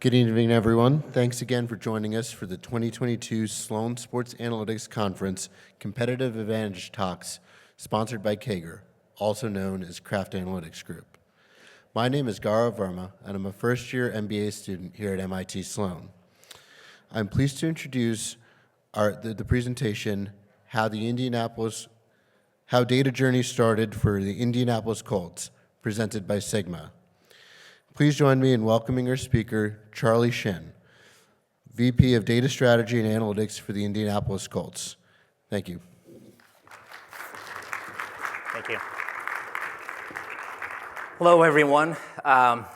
Good evening, everyone. Thanks again for joining us for the 2022 Sloan Sports Analytics Conference Competitive Advantage Talks, sponsored by Kager, also known as Kraft Analytics Group. My name is Gaurav Verma, and I'm a first-year MBA student here at MIT Sloan. I'm pleased to introduce the presentation, How Data Journey Started for the Indianapolis Colts, presented by Sigma. Please join me in welcoming our speaker, Charlie Shin, VP of Data Strategy and Analytics for the Indianapolis Colts. Thank you. Thank you. Hello, everyone.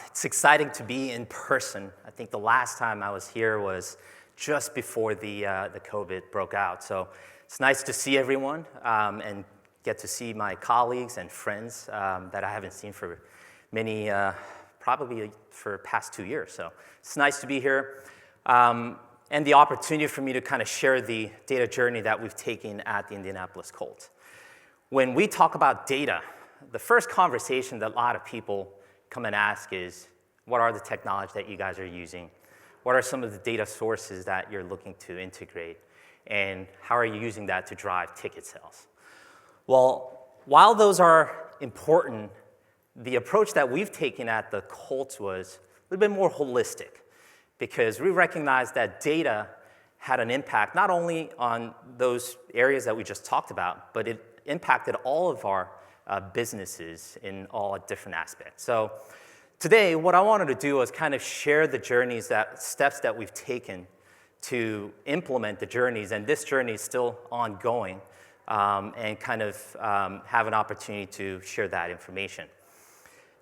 It's exciting to be in person. I think the last time I was here was just before the COVID broke out. So it's nice to see everyone and get to see my colleagues and friends that I haven't seen for many probably for past 2 years. So it's nice to be here. And the opportunity for me to kind of share the data journey that we've taken at the Indianapolis Colts. When we talk about data, the first conversation that a lot of people come and ask is, what are the technologies that you guys are using? What are some of the data sources that you're looking to integrate? And how are you using that to drive ticket sales? Well, while those are important, the approach that we've taken at the Colts was a little bit more holistic, because we recognized that data had an impact not only on those areas that we just talked about, but it impacted all of our businesses in all different aspects. So today, what I wanted to do was kind of share the steps that we've taken to implement the journeys, and this journey is still ongoing, and kind of have an opportunity to share that information.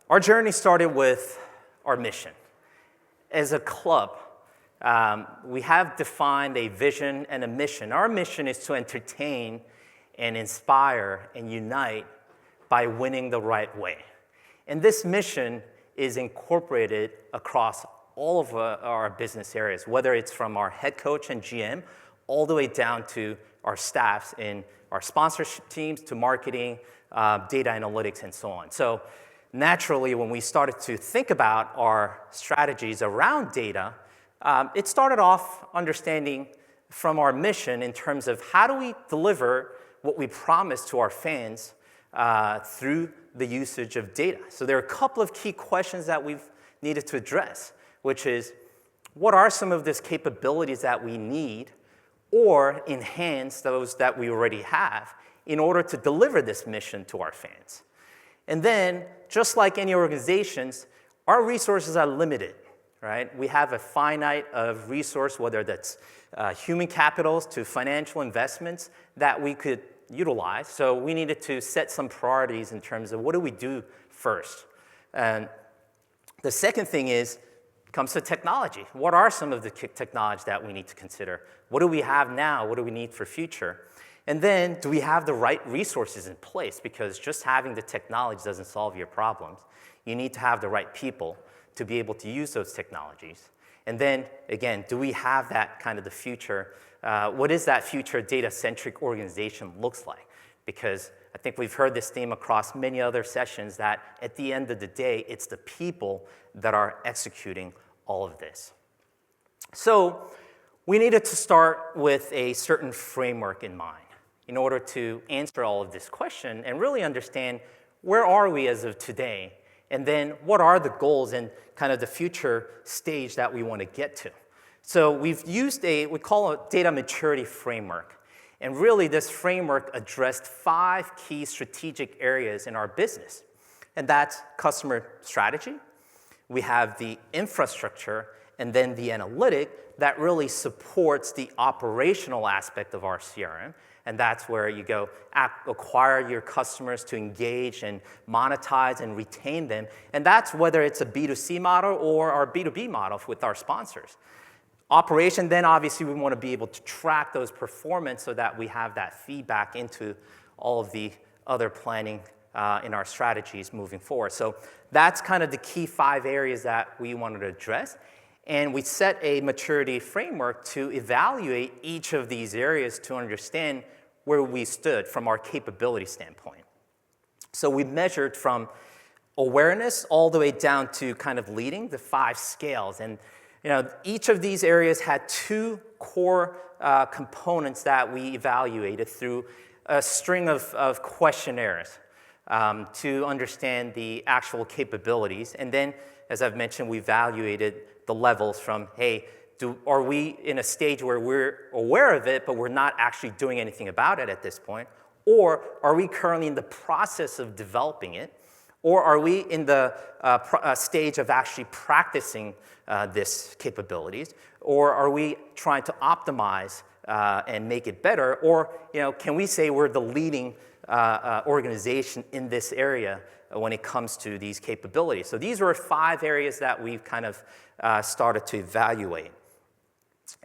Our journey started with our mission. As a club, we have defined a vision and a mission. Our mission is to entertain and inspire and unite by winning the right way. And this mission is incorporated across all of our business areas, whether it's from our head coach and GM, all the way down to our staffs in our sponsorship teams, to marketing, data analytics, and so on. So naturally, when we started to think about our strategies around data, it started off understanding from our mission in terms of how do we deliver what we promise to our fans through the usage of data. So there are a couple of key questions that we've needed to address, which is, what are some of these capabilities that we need or enhance those that we already have in order to deliver this mission to our fans? And then, just like any organizations, our resources are limited, right? We have a finite of resource, whether that's human capitals to financial investments that we could utilize. So we needed to set some priorities in terms of what do we do first. And the second thing comes to technology. What are some of the technologies that we need to consider? What do we have now? What do we need for future? And then, do we have the right resources in place? Because just having the technology doesn't solve your problems. You need to have the right people to be able to use those technologies. And then, again, do we have that kind of the future? What is that future data-centric organization looks like? Because I think we've heard this theme across many other sessions that at the end of the day, it's the people that are executing all of this. So we needed to start with a certain framework in mind in order to answer all of this question and really understand where are we as of today, and then what are the goals and kind of the future stage that we want to get to. So we've used we call it data maturity framework. And really this framework addressed 5 key strategic areas in our business. And that's customer strategy. We have the infrastructure, and then the analytic that really supports the operational aspect of our CRM. And that's where you go acquire your customers to engage and monetize and retain them. And that's whether it's a B2C model or our B2B model with our sponsors. Operation, then obviously we want to be able to track those performance so that we have that feedback into all of the other planning in our strategies moving forward. So that's kind of the key 5 areas that we wanted to address. And we set a maturity framework to evaluate each of these areas to understand where we stood from our capability standpoint. So we measured from awareness all the way down to kind of leading the 5 scales. And Each of these areas had two core components that we evaluated through a string of questionnaires to understand the actual capabilities. And then, as I've mentioned, we evaluated the levels from, hey, are we in a stage where we're aware of it, but we're not actually doing anything about it at this point? Or are we currently in the process of developing it? Or are we in the stage of actually practicing this capabilities? Or are we trying to optimize and make it better? Or can we say we're the leading organization in this area when it comes to these capabilities? So these were 5 areas that we've kind of started to evaluate.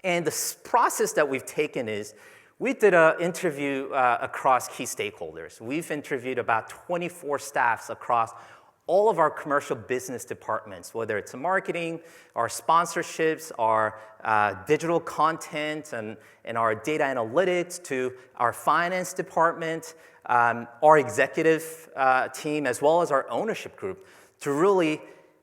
And the process that we've taken is we did an interview across key stakeholders. We've interviewed about 24 staffs across all of our commercial business departments, whether it's marketing, our sponsorships, our digital content, and our data analytics, to our finance department, our executive team, as well as our ownership group, to really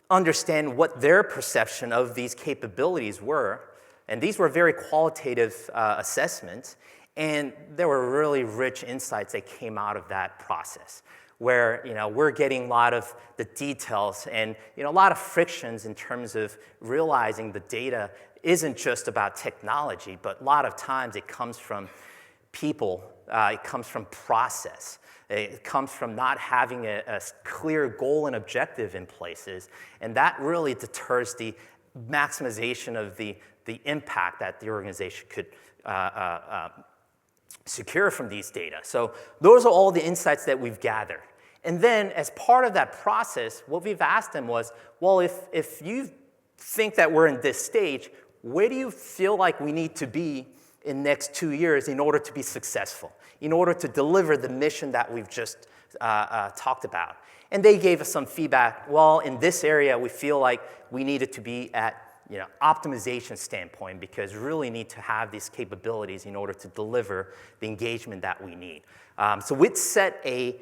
understand what their perception of these capabilities were. And these were very qualitative assessments, and there were really rich insights that came out of that process, where we're getting a lot of the details and a lot of frictions in terms of realizing the data isn't just about technology, but a lot of times it comes from people, it comes from process. It comes from not having a clear goal and objective in places, and that really deters the maximization of the impact that the organization could secure from these data. So those are all the insights that we've gathered. And then as part of that process, what we've asked them was, well, if you think that we're in this stage, where do you feel like we need to be in the next 2 years in order to be successful, in order to deliver the mission that we've just talked about? And they gave us some feedback. Well, in this area, we feel like we needed to be at optimization standpoint, because we really need to have these capabilities in order to deliver the engagement that we need. So we'd set a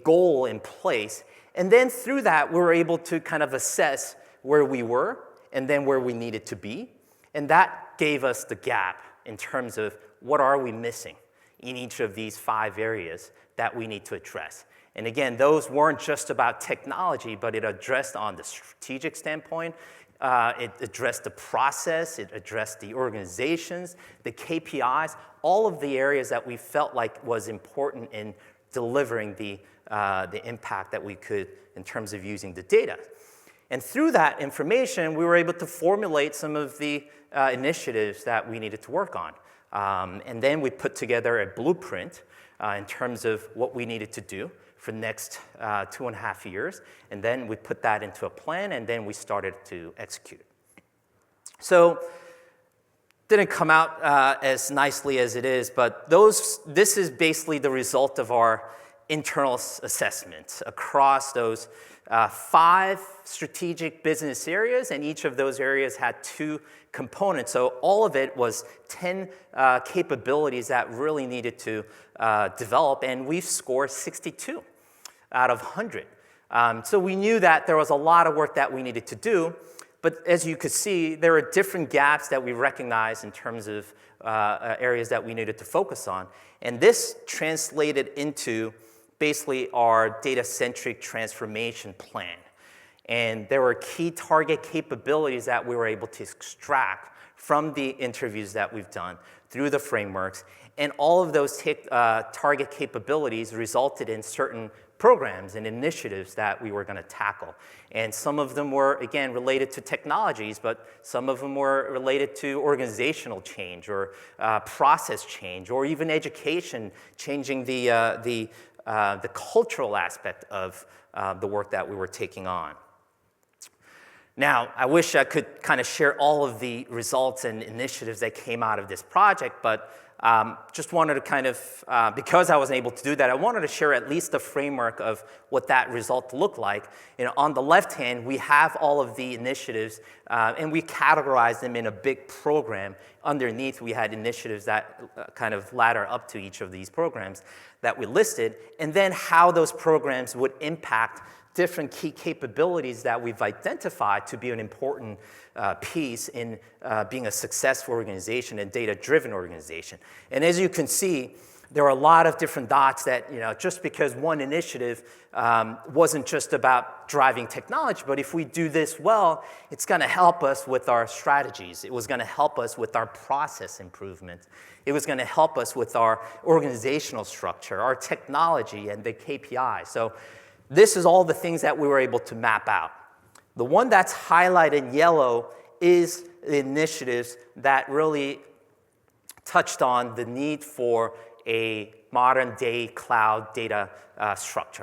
goal in place, and then through that, we were able to kind of assess where we were and then where we needed to be. And that gave us the gap in terms of what are we missing in each of these 5 areas that we need to address. And again, those weren't just about technology, but it addressed on the strategic standpoint. It addressed the process, it addressed the organizations, the KPIs, all of the areas that we felt like was important in delivering the impact that we could in terms of using the data. And through that information, we were able to formulate some of the initiatives that we needed to work on. And then we put together a blueprint in terms of what we needed to do for the next 2.5 years. And then we put that into a plan, and then we started to execute. So didn't come out as nicely as it is, but this is basically the result of our internal assessment across those 5 strategic business areas, and each of those areas had 2 components. So all of it was 10 capabilities that really needed to develop, and we've scored 62 out of 100. So we knew that there was a lot of work that we needed to do, but as you could see, there are different gaps that we recognized in terms of areas that we needed to focus on. And this translated into basically our data-centric transformation plan. And there were key target capabilities that we were able to extract from the interviews that we've done through the frameworks. And all of those target capabilities resulted in certain programs and initiatives that we were going to tackle. And some of them were, again, related to technologies, but some of them were related to organizational change or process change, or even education, changing the cultural aspect of the work that we were taking on. Now, I wish I could kind of share all of the results and initiatives that came out of this project, but just wanted to kind of, because I wasn't able to do that, I wanted to share at least the framework of what that result looked like. On the left hand, we have all of the initiatives, and we categorized them in a big program. Underneath, we had initiatives that kind of ladder up to each of these programs that we listed, and then how those programs would impact different key capabilities that we've identified to be an important piece in being a successful organization and data-driven organization. And as you can see, there are a lot of different dots that, just because one initiative wasn't just about driving technology, but if we do this well, it's going to help us with our strategies. It was going to help us with our process improvement. It was going to help us with our organizational structure, our technology, and the KPI. So this is all the things that we were able to map out. The one that's highlighted in yellow is the initiatives that really touched on the need for a modern-day cloud data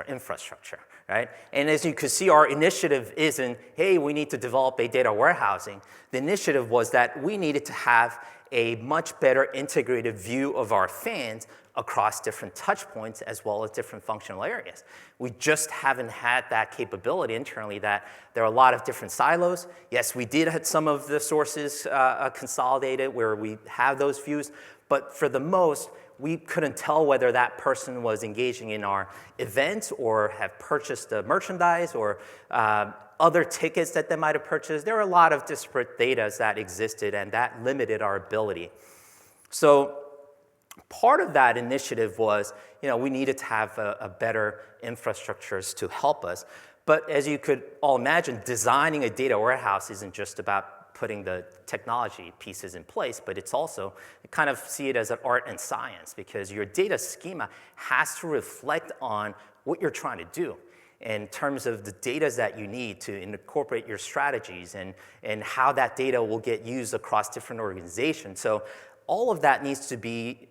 infrastructure, right? And as you can see, our initiative isn't, hey, we need to develop a data warehousing. The initiative was that we needed to have a much better integrated view of our fans across different touch points as well as different functional areas. We just haven't had that capability internally, that there are a lot of different silos. Yes, we did have some of the sources consolidated where we have those views, but for the most, we couldn't tell whether that person was engaging in our events or have purchased the merchandise or other tickets that they might have purchased. There were a lot of disparate data that existed, and that limited our ability. So part of that initiative was, we needed to have a better infrastructures to help us. But as you could all imagine, designing a data warehouse isn't just about putting the technology pieces in place, but it's also, kind of see it as an art and science, because your data schema has to reflect on what you're trying to do in terms of the data that you need to incorporate your strategies and how that data will get used across different organizations. So all of that needs to be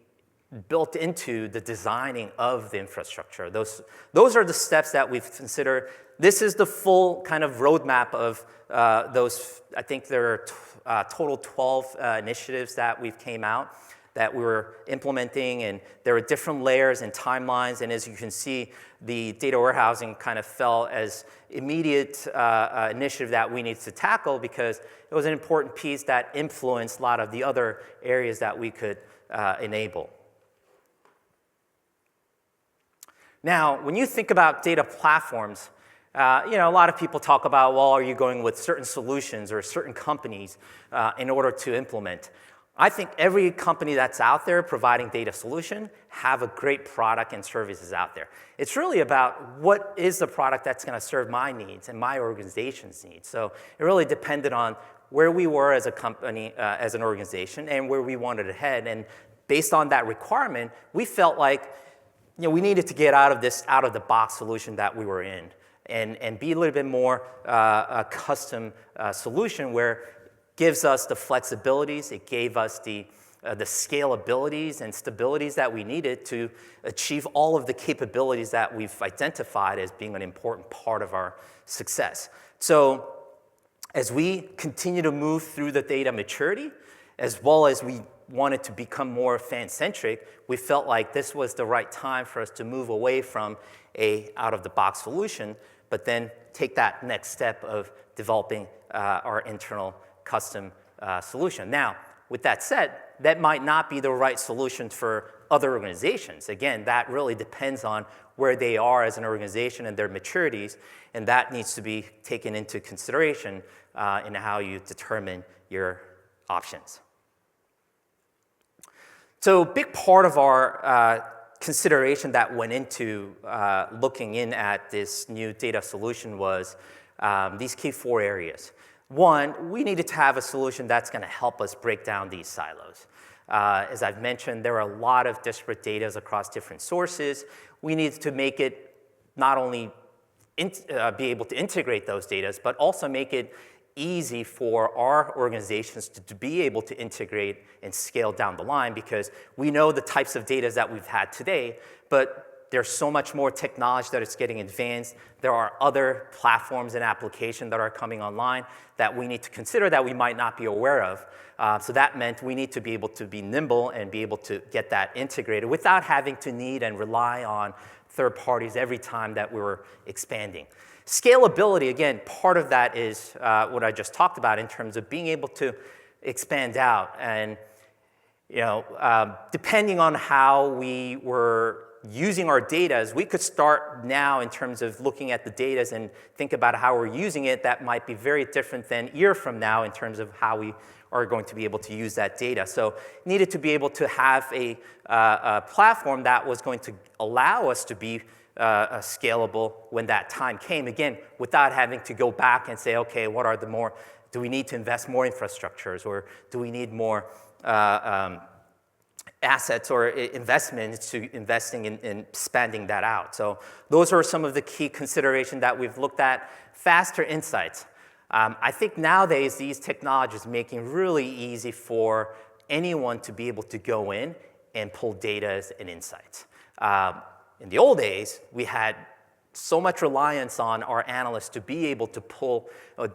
built into the designing of the infrastructure. Those are the steps that we've considered. This is the full kind of roadmap of those. I think there are total 12 initiatives that we've came out that we were implementing, and there are different layers and timelines. And as you can see, the data warehousing kind of fell as immediate initiative that we needed to tackle because it was an important piece that influenced a lot of the other areas that we could enable. Now, when you think about data platforms, a lot of people talk about, well, are you going with certain solutions or certain companies in order to implement? I think every company that's out there providing data solution have a great product and services out there. It's really about what is the product that's going to serve my needs and my organization's needs. So it really depended on where we were as a company, as an organization, and where we wanted to head. And based on that requirement, we felt like we needed to get out of this out-of-the-box solution that we were in and be a little bit more a custom solution where gives us the flexibilities, it gave us the scalabilities and stabilities that we needed to achieve all of the capabilities that we've identified as being an important part of our success. So as we continue to move through the data maturity, as well as we wanted to become more fan-centric, we felt like this was the right time for us to move away from a out-of-the-box solution, but then take that next step of developing our internal custom solution. Now, with that said, that might not be the right solution for other organizations. Again, that really depends on where they are as an organization and their maturities, and that needs to be taken into consideration in how you determine your options. So a big part of our consideration that went into looking in at this new data solution was these key 4 areas. One, we needed to have a solution that's going to help us break down these silos. As I've mentioned, there are a lot of disparate data across different sources. We needed to make it not only be able to integrate those data, but also make it easy for our organizations to be able to integrate and scale down the line, because we know the types of data that we've had today, but there's so much more technology that is getting advanced. There are other platforms and applications that are coming online that we need to consider that we might not be aware of. So that meant we need to be able to be nimble and be able to get that integrated without having to need and rely on third parties every time that we were expanding. Scalability, again, part of that is what I just talked about in terms of being able to expand out. And depending on how we were using our data is we could start now in terms of looking at the data and think about how we're using it. That might be very different than a year from now in terms of how we are going to be able to use that data. So needed to be able to have a platform that was going to allow us to be scalable when that time came, again, without having to go back and say, okay, what are the more, do we need to invest more infrastructures, or do we need more assets or investments to investing in expanding that out? So those are some of the key considerations that we've looked at. Faster insights. I think nowadays these technologies make it really easy for anyone to be able to go in and pull data and insights. In the old days, we had so much reliance on our analysts to be able to pull,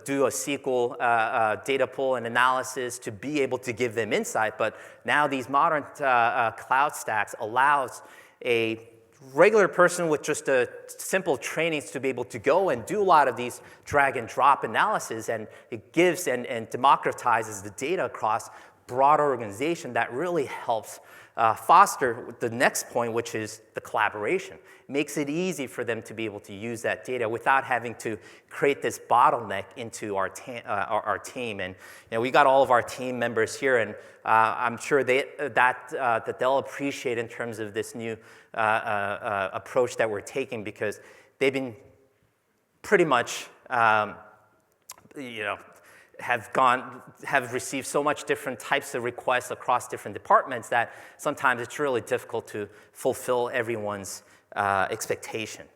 do a SQL data pull and analysis to be able to give them insight. But now these modern cloud stacks allows a regular person with just a simple trainings to be able to go and do a lot of these drag and drop analysis, and it gives and democratizes the data across broader organization that really helps foster the next point, which is the collaboration. Makes it easy for them to be able to use that data without having to create this bottleneck into our team. And we got all of our team members here, and I'm sure that they'll appreciate in terms of this new approach that we're taking, because they've been pretty much have received so much different types of requests across different departments that sometimes it's really difficult to fulfill everyone's expectation.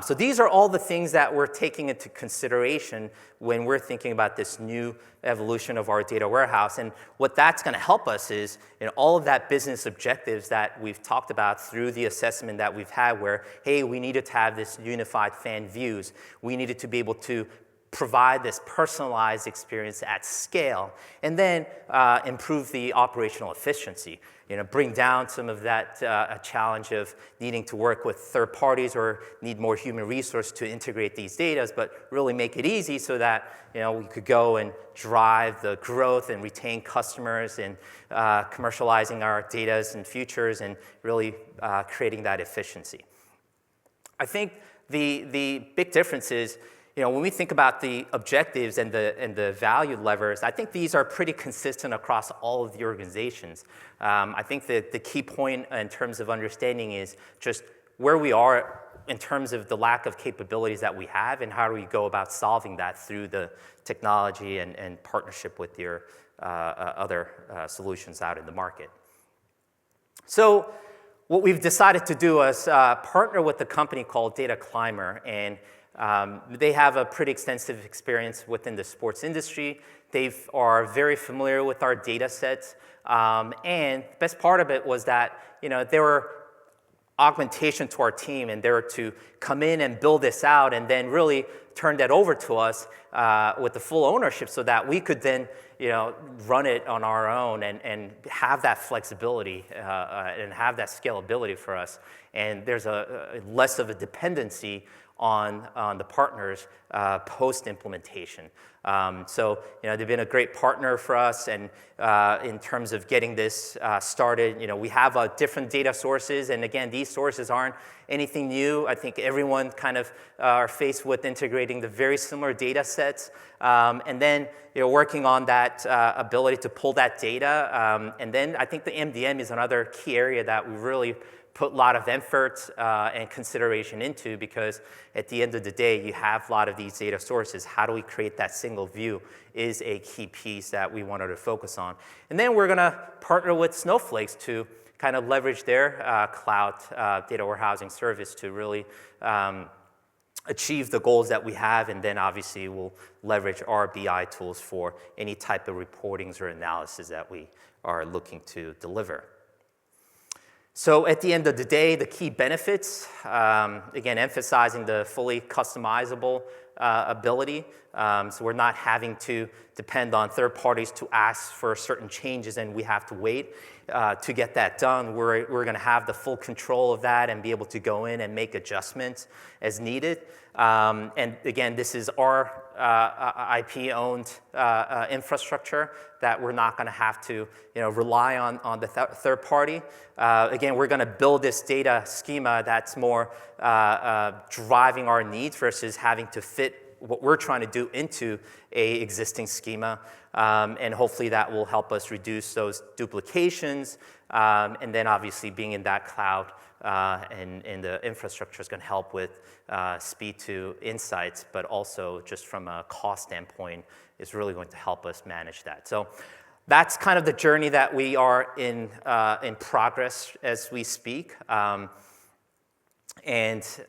So these are all the things that we're taking into consideration when we're thinking about this new evolution of our data warehouse. And what that's going to help us is all of that business objectives that we've talked about through the assessment that we've had, where, hey, we needed to have this unified fan views. We needed to be able to provide this personalized experience at scale, and then improve the operational efficiency. Bring down some of that challenge of needing to work with third parties or need more human resource to integrate these data, but really make it easy so that we could go and drive the growth and retain customers, and commercializing our data and futures, and really creating that efficiency. I think the big difference is, when we think about the objectives and the value levers, I think these are pretty consistent across all of the organizations. I think that the key point in terms of understanding is just where we are in terms of the lack of capabilities that we have, and how do we go about solving that through the technology and partnership with your other solutions out in the market. So what we've decided to do is partner with a company called Data Climber, and they have a pretty extensive experience within the sports industry. They are very familiar with our data sets. And the best part of it was that, they were augmentation to our team, and they were to come in and build this out and then really turn that over to us with the full ownership, so that we could then run it on our own and have that flexibility and have that scalability for us. And there's a less of a dependency on the partners post-implementation. So they've been a great partner for us, and in terms of getting this started, we have different data sources, and again, these sources aren't anything new. I think everyone kind of are faced with integrating the very similar data sets, and then working on that ability to pull that data. And then I think the MDM is another key area that we really put a lot of effort and consideration into, because at the end of the day, you have a lot of these data sources. How do we create that single view is a key piece that we wanted to focus on. And then we're going to partner with Snowflake to kind of leverage their cloud data warehousing service to really achieve the goals that we have. And then obviously we'll leverage our BI tools for any type of reportings or analysis that we are looking to deliver. So at the end of the day, the key benefits, again, emphasizing the fully customizable ability. So we're not having to depend on third parties to ask for certain changes, and we have to wait to get that done. We're going to have the full control of that and be able to go in and make adjustments as needed. And again, this is our IP-owned infrastructure that we're not going to have to rely on the third party. Again, we're going to build this data schema that's more driving our needs versus having to fit what we're trying to do into a existing schema. And hopefully that will help us reduce those duplications. And then obviously being in that cloud and the infrastructure is going to help with speed to insights, but also just from a cost standpoint is really going to help us manage that. So that's kind of the journey that we are in progress as we speak. It's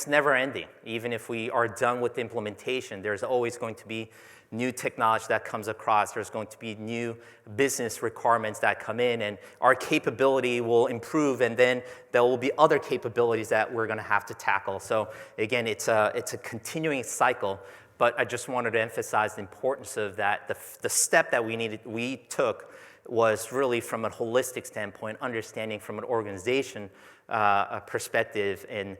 never ending. Even if we are done with the implementation, there's always going to be new technology that comes across. There's going to be new business requirements that come in, and our capability will improve, and then there will be other capabilities that we're going to have to tackle. So again, it's a continuing cycle, but I just wanted to emphasize the importance of that. The step that we took was really from a holistic standpoint, understanding from an organization perspective and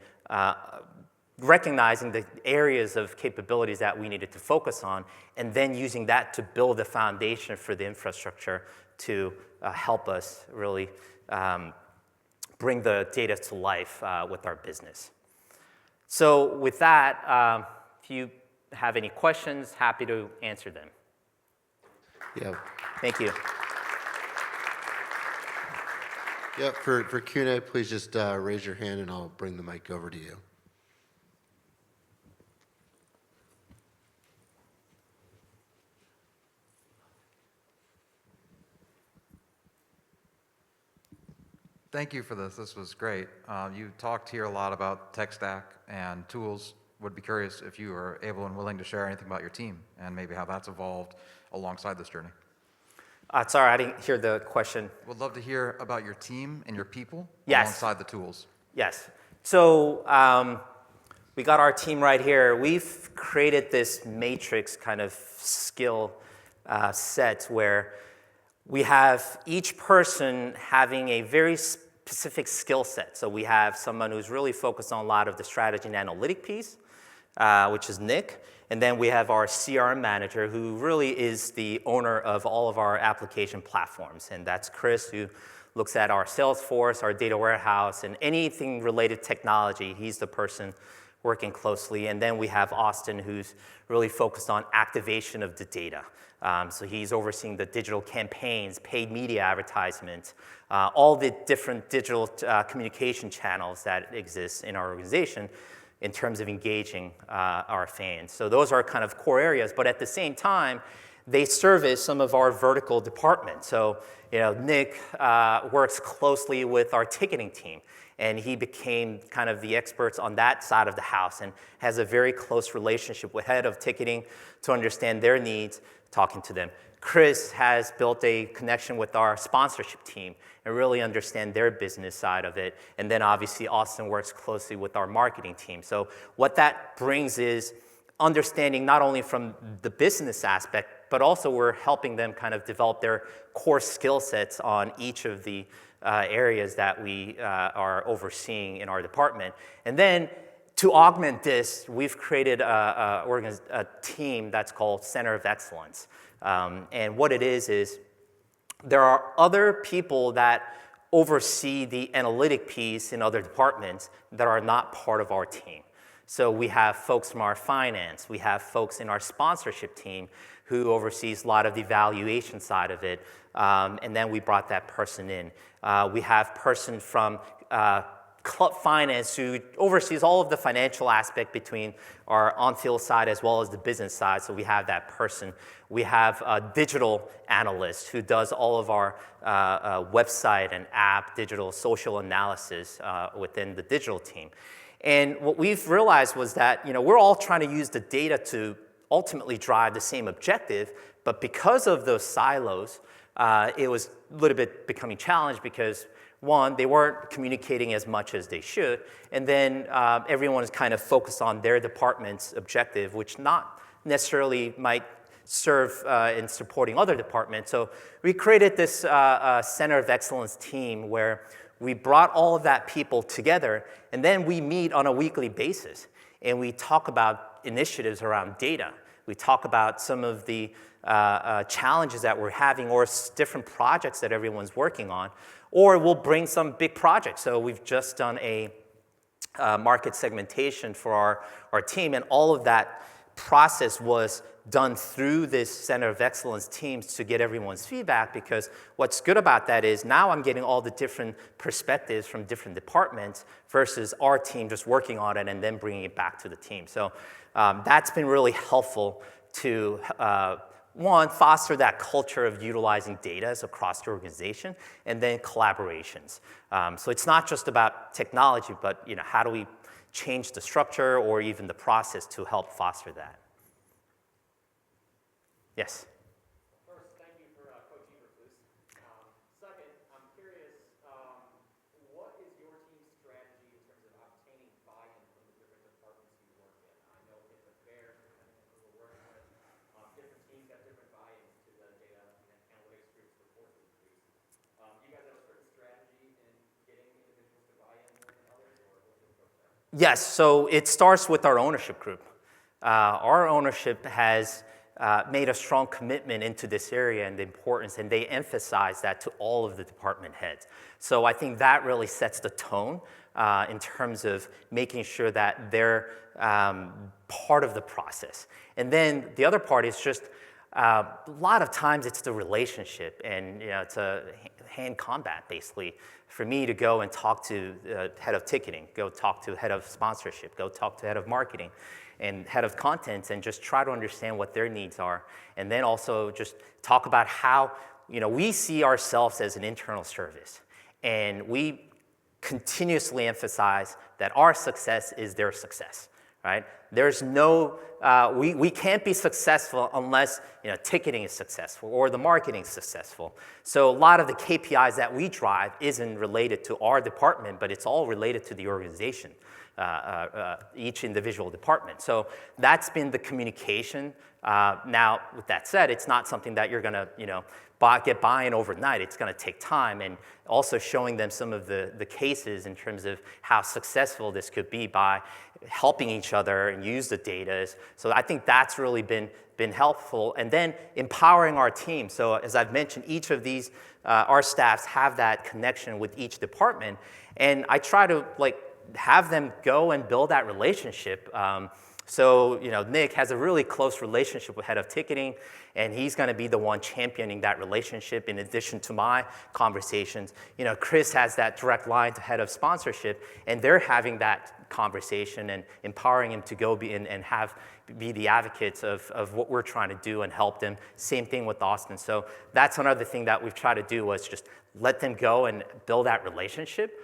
recognizing the areas of capabilities that we needed to focus on, and then using that to build a foundation for the infrastructure to help us really bring the data to life with our business. So with that, if you have any questions, happy to answer them. Yeah. Thank you. Yeah, for Q&A, please just raise your hand and I'll bring the mic over to you. Thank you for this. This was great. You talked here a lot about tech stack and tools. Would be curious if you are able and willing to share anything about your team and maybe how that's evolved alongside this journey. Sorry, I didn't hear the question. Would love to hear about your team and your people alongside the tools. Yes. So we got our team right here. We've created this matrix kind of skill set where we have each person having a very specific skill set. So we have someone who's really focused on a lot of the strategy and analytic piece, which is Nick. And then we have our CRM manager, who really is the owner of all of our application platforms. And that's Chris, who looks at our Salesforce, our data warehouse, and anything related to technology. He's the person working closely. And then we have Austin, who's really focused on activation of the data. So he's overseeing the digital campaigns, paid media advertisements, all the different digital communication channels that exist in our organization in terms of engaging our fans. So those are kind of core areas, but at the same time, they service some of our vertical departments. So Nick works closely with our ticketing team, and he became kind of the experts on that side of the house and has a very close relationship with head of ticketing to understand their needs, talking to them. Chris has built a connection with our sponsorship team and really understand their business side of it. And then obviously Austin works closely with our marketing team. So what that brings is understanding not only from the business aspect, but also we're helping them kind of develop their core skill sets on each of the areas that we are overseeing in our department. And then to augment this, we've created a team that's called Center of Excellence. And what it is there are other people that oversee the analytic piece in other departments that are not part of our team. So we have folks from our finance, we have folks in our sponsorship team who oversees a lot of the valuation side of it, and then we brought that person in. We have person from club finance who oversees all of the financial aspect between our on-field side as well as the business side, so we have that person. We have a digital analyst who does all of our website and app, digital social analysis within the digital team. And what we've realized was that we're all trying to use the data to ultimately drive the same objective, but because of those silos, it was a little bit becoming challenged because one, they weren't communicating as much as they should, and then everyone is kind of focused on their department's objective, which not necessarily might serve in supporting other departments. So we created this Center of Excellence team where we brought all of that people together, and then we meet on a weekly basis, and we talk about initiatives around data. We talk about some of the challenges that we're having or different projects that everyone's working on, or we'll bring some big projects. So we've just done a market segmentation for our team, and all of that process was done through this Center of Excellence teams to get everyone's feedback, because what's good about that is now I'm getting all the different perspectives from different departments versus our team just working on it and then bringing it back to the team. So that's been really helpful to, one, foster that culture of utilizing data across the organization, and then collaborations. So it's not just about technology, but how do we change the structure or even the process to help foster that? Yes? First, thank you for Coach Eberflus. Second, I'm curious, what is your team's strategy in terms of obtaining buy-in from the different departments you work in? I know it's a fair, depending on who we're working with, different teams have different buy-ins to the data and analytics groups report increase. Do you guys have a certain strategy in getting individuals to buy in more than others, or what's your approach there? Yes, so it starts with our ownership group. Our ownership has made a strong commitment into this area and the importance, and they emphasize that to all of the department heads. So I think that really sets the tone in terms of making sure that they're part of the process. And then the other part is just a lot of times it's the relationship, and it's a hand combat basically. For me to go and talk to head of ticketing, go talk to head of sponsorship, go talk to head of marketing and head of content, and just try to understand what their needs are. And then also just talk about how we see ourselves as an internal service. And we continuously emphasize that our success is their success, right? There's no, we can't be successful unless ticketing is successful or the marketing is successful. So a lot of the KPIs that we drive isn't related to our department, but it's all related to the organization. Each individual department. So that's been the communication. Now, with that said, it's not something that you're going to, get buy-in overnight. It's going to take time, and also showing them some of the cases in terms of how successful this could be by helping each other and use the data. So I think that's really been helpful. And then empowering our team. So as I've mentioned, each of these, our staffs have that connection with each department, and I try to have them go and build that relationship. So Nick has a really close relationship with head of ticketing, and he's going to be the one championing that relationship in addition to my conversations. Chris has that direct line to head of sponsorship, and they're having that conversation and empowering him to go be the advocates of what we're trying to do and help them. Same thing with Austin. So that's another thing that we've tried to do, was just let them go and build that relationship,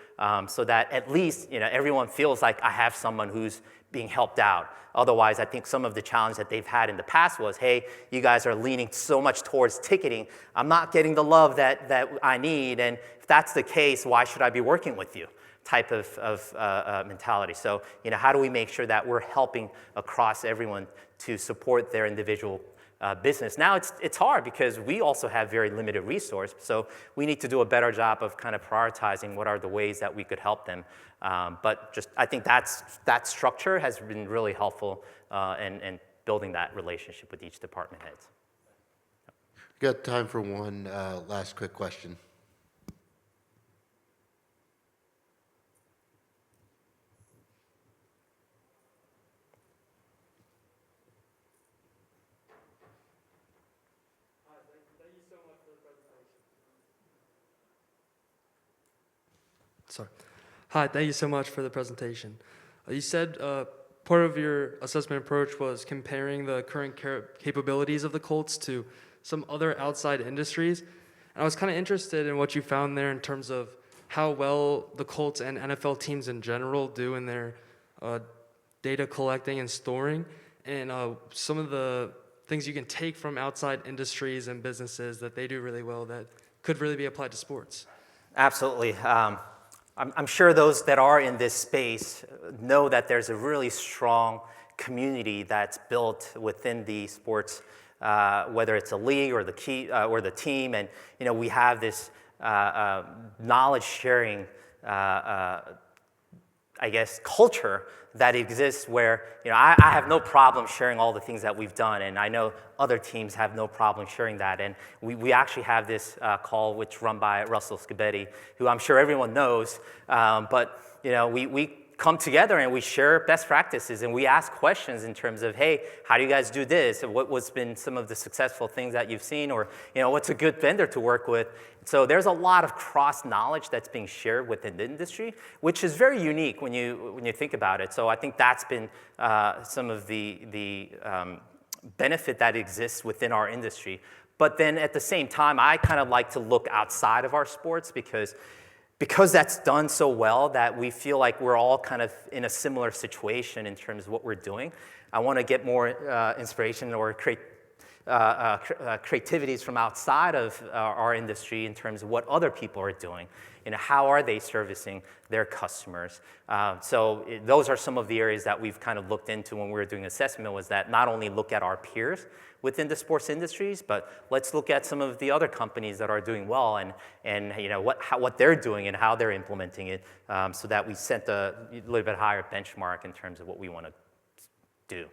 so that at least everyone feels like I have someone who's being helped out. Otherwise, I think some of the challenge that they've had in the past was, hey, you guys are leaning so much towards ticketing. I'm not getting the love that I need, and if that's the case, why should I be working with you? Type of mentality. So, how do we make sure that we're helping across everyone to support their individual business? Now it's hard because we also have very limited resource, so we need to do a better job of kind of prioritizing what are the ways that we could help them. But just I think that structure has been really helpful in building that relationship with each department heads. We got time for one last quick question. Sorry. Hi, thank you so much for the presentation. You said part of your assessment approach was comparing the current capabilities of the Colts to some other outside industries. And I was kind of interested in what you found there in terms of how well the Colts and NFL teams in general do in their data collecting and storing, and some of the things you can take from outside industries and businesses that they do really well that could really be applied to sports. Absolutely. I'm sure those that are in this space know that there's a really strong community that's built within the sports, whether it's a league or the team, and we have this knowledge sharing I guess, culture that exists where, I have no problem sharing all the things that we've done, and I know other teams have no problem sharing that. And we actually have this call which run by Russell Scabetti, who I'm sure everyone knows, but we come together and we share best practices and we ask questions in terms of, hey, how do you guys do this? What's been some of the successful things that you've seen, or what's a good vendor to work with? So there's a lot of cross knowledge that's being shared within the industry, which is very unique when you think about it. So I think that's been some of the benefit that exists within our industry. But then at the same time, I kind of like to look outside of our sports because that's done so well that we feel like we're all kind of in a similar situation in terms of what we're doing. I want to get more inspiration or creativities from outside of our industry in terms of what other people are doing. How are they servicing their customers? So those are some of the areas that we've kind of looked into when we were doing assessment, was that not only look at our peers within the sports industries, but let's look at some of the other companies that are doing well and what they're doing and how they're implementing it, so that we set a little bit higher benchmark in terms of what we want to do.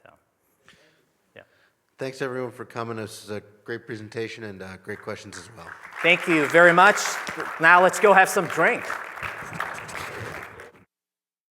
So, yeah. Thanks, everyone, for coming. This is a great presentation and great questions as well. Thank you very much. Now let's go have some drink.